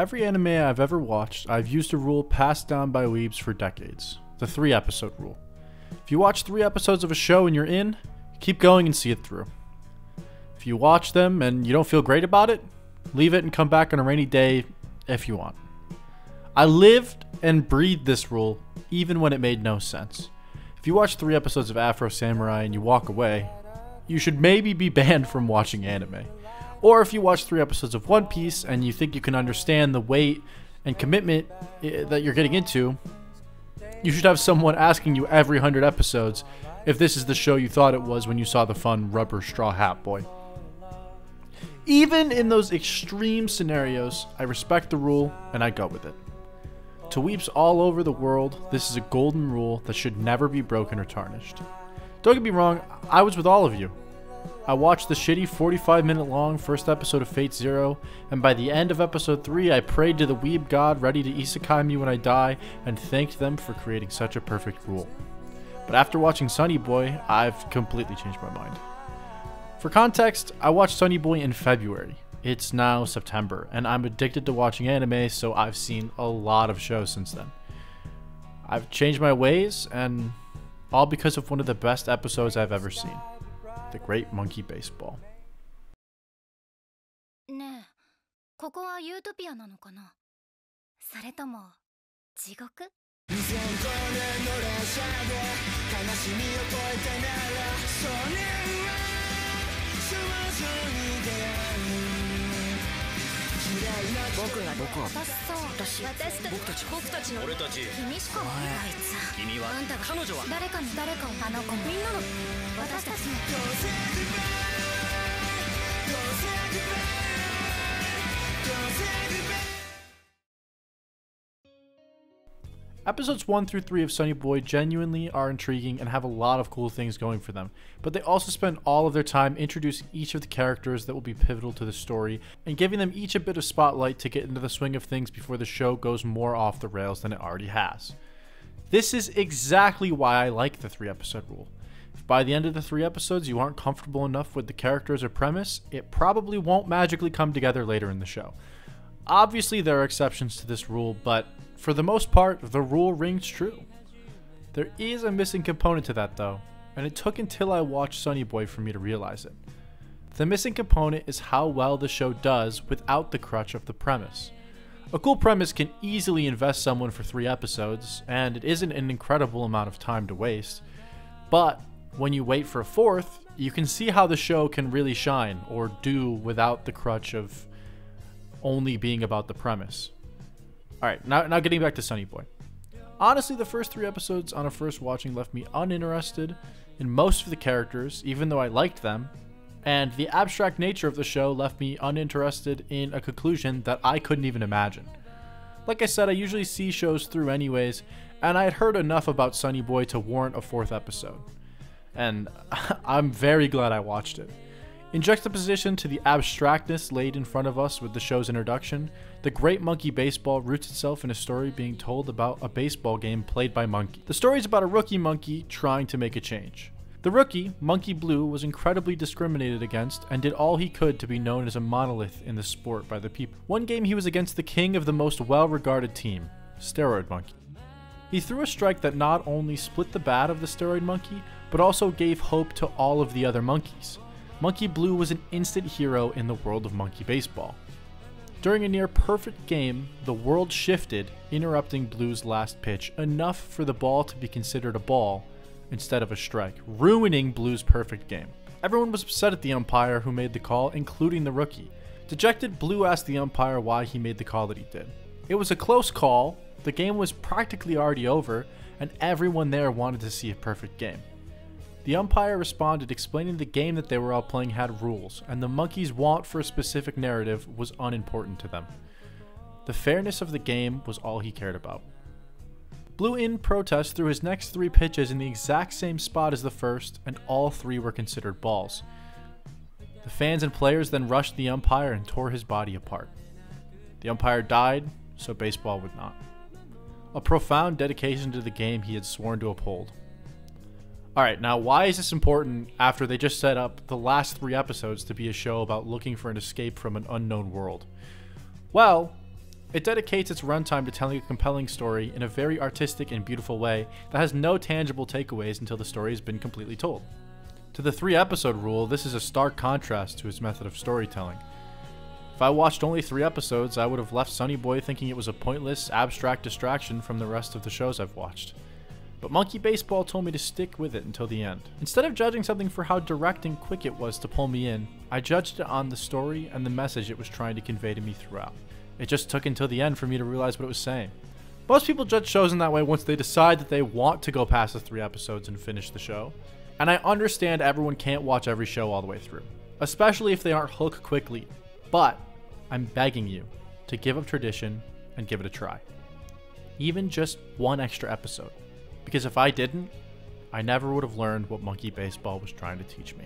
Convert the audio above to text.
Every anime I've ever watched, I've used a rule passed down by weebs for decades. The 3-episode rule. If you watch 3 episodes of a show and you're in, keep going and see it through. If you watch them and you don't feel great about it, leave it and come back on a rainy day if you want. I lived and breathed this rule even when it made no sense. If you watch 3 episodes of Afro Samurai and you walk away, you should maybe be banned from watching anime. Or if you watch 3 episodes of One Piece and you think you can understand the weight and commitment that you're getting into, you should have someone asking you every 100 episodes if this is the show you thought it was when you saw the fun rubber straw hat boy. Even in those extreme scenarios, I respect the rule and I go with it. To weeps all over the world, this is a golden rule that should never be broken or tarnished. Don't get me wrong, I was with all of you. I watched the shitty 45-minute long first episode of Fate Zero, and by the end of episode 3, I prayed to the weeb god ready to isekai me when I die, and thanked them for creating such a perfect rule. But after watching Sonny Boy, I've completely changed my mind. For context, I watched Sonny Boy in February. It's now September, and I'm addicted to watching anime, so I've seen a lot of shows since then. I've changed my ways, and all because of one of the best episodes I've ever seen. The Great Monkey Baseball. ねえ、ここはユートピアなのかな？それとも地獄？ 僕は私たちの俺たち君しかないあいつ君はあんたが彼女は誰かをあの子もみんなの私たちの Episodes 1 through 3 of Sonny Boy genuinely are intriguing and have a lot of cool things going for them, but they also spend all of their time introducing each of the characters that will be pivotal to the story and giving them each a bit of spotlight to get into the swing of things before the show goes more off the rails than it already has. This is exactly why I like the 3-episode rule. If by the end of the 3 episodes you aren't comfortable enough with the characters or premise, it probably won't magically come together later in the show. Obviously there are exceptions to this rule, but for the most part, the rule rings true. There is a missing component to that though, and it took until I watched Sonny Boy for me to realize it. The missing component is how well the show does without the crutch of the premise. A cool premise can easily invest someone for 3 episodes, and it isn't an incredible amount of time to waste. But when you wait for a 4th, you can see how the show can really shine, or do without the crutch of only being about the premise. Alright, now getting back to Sonny Boy. Honestly, the first 3 episodes on a first watching left me uninterested in most of the characters, even though I liked them, and the abstract nature of the show left me uninterested in a conclusion that I couldn't even imagine. Like I said, I usually see shows through anyways, and I had heard enough about Sonny Boy to warrant a 4th episode. And I'm very glad I watched it. In juxtaposition to the abstractness laid in front of us with the show's introduction, The Great Monkey Baseball roots itself in a story being told about a baseball game played by monkeys. The story is about a rookie monkey trying to make a change. The rookie, Monkey Blue, was incredibly discriminated against and did all he could to be known as a monolith in the sport by the people. One game he was against the king of the most well-regarded team, Steroid Monkey. He threw a strike that not only split the bat of the Steroid Monkey, but also gave hope to all of the other monkeys. Monkey Blue was an instant hero in the world of monkey baseball. During a near perfect game, the world shifted, interrupting Blue's last pitch enough for the ball to be considered a ball instead of a strike, ruining Blue's perfect game. Everyone was upset at the umpire who made the call, including the rookie. Dejected, Blue asked the umpire why he made the call that he did. It was a close call, the game was practically already over, and everyone there wanted to see a perfect game. The umpire responded explaining the game that they were all playing had rules, and the monkeys' want for a specific narrative was unimportant to them. The fairness of the game was all he cared about. Blue in protest threw his next 3 pitches in the exact same spot as the first, and all 3 were considered balls. The fans and players then rushed the umpire and tore his body apart. The umpire died, so baseball would not. A profound dedication to the game he had sworn to uphold. Alright, now why is this important after they just set up the last 3 episodes to be a show about looking for an escape from an unknown world? Well, It dedicates its runtime to telling a compelling story in a very artistic and beautiful way that has no tangible takeaways until the story has been completely told. To the 3-episode rule, this is a stark contrast to his method of storytelling. If I watched only 3 episodes, I would have left Sonny Boy thinking it was a pointless, abstract distraction from the rest of the shows I've watched. But Monkey Baseball told me to stick with it until the end. Instead of judging something for how direct and quick it was to pull me in, I judged it on the story and the message it was trying to convey to me throughout. It just took until the end for me to realize what it was saying. Most people judge shows in that way once they decide that they want to go past the 3 episodes and finish the show. And I understand everyone can't watch every show all the way through, especially if they aren't hooked quickly. But I'm begging you to give up tradition and give it a try. Even just 1 extra episode. Because if I didn't, I never would have learned what Monkey Baseball was trying to teach me.